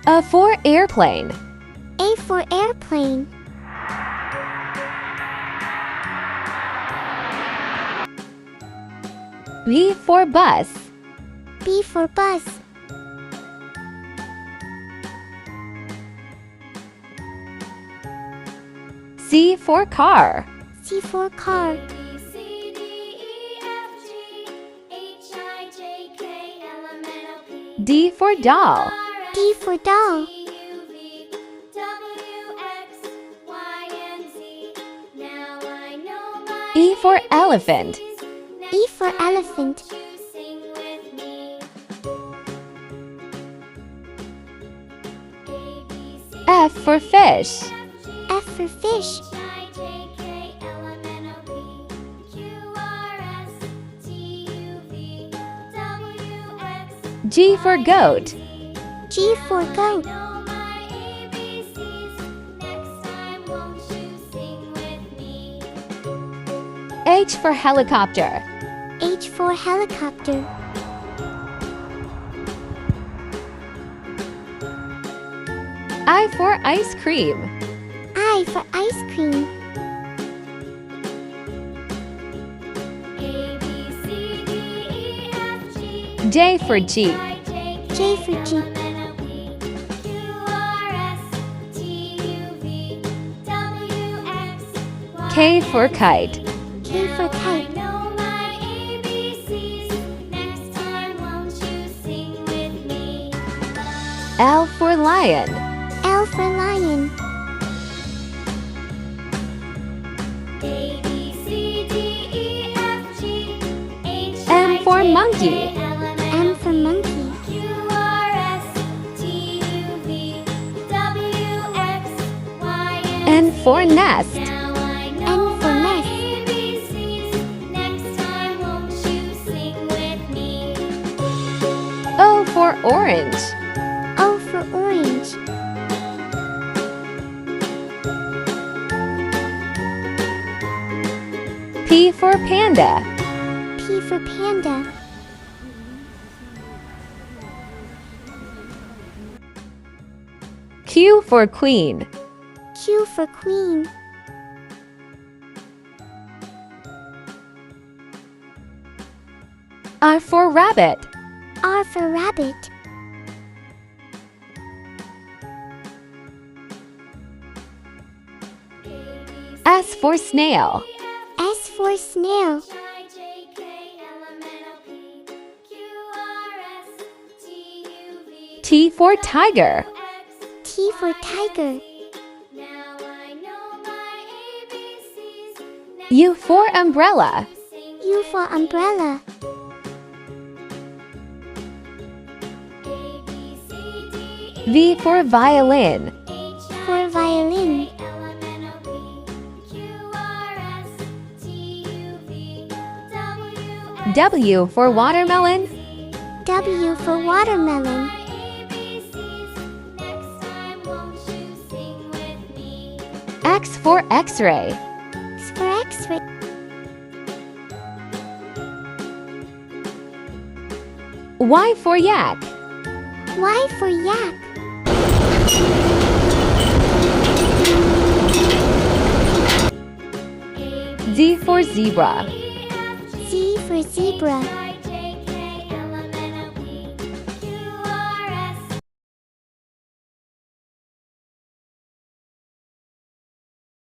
A for airplane. A for airplane. B for bus. B for bus. C for car. C for car. D for doll. D for doll. E for elephant. E for elephant. F for fish. F for fish. G for goat. G for goat. H for helicopter. H for helicopter. I for ice cream. I for ice cream. J for jeep. J for jeep. K for kite. K for kite. L for lion. L for lion. M for monkey. M for monkey. N for nest. N for nest. O for orange. O for orange. P for panda. P for panda. Q for queen. Q for queen. R for rabbit. R for rabbit. S for snail. S for snail. T for tiger. T for tiger. U for umbrella. U for umbrella. V for violin. For violin. W for watermelon. W for watermelon. X for x-ray. X for X-ray. Y for yak. Y for yak. Z for zebra. Z for zebra.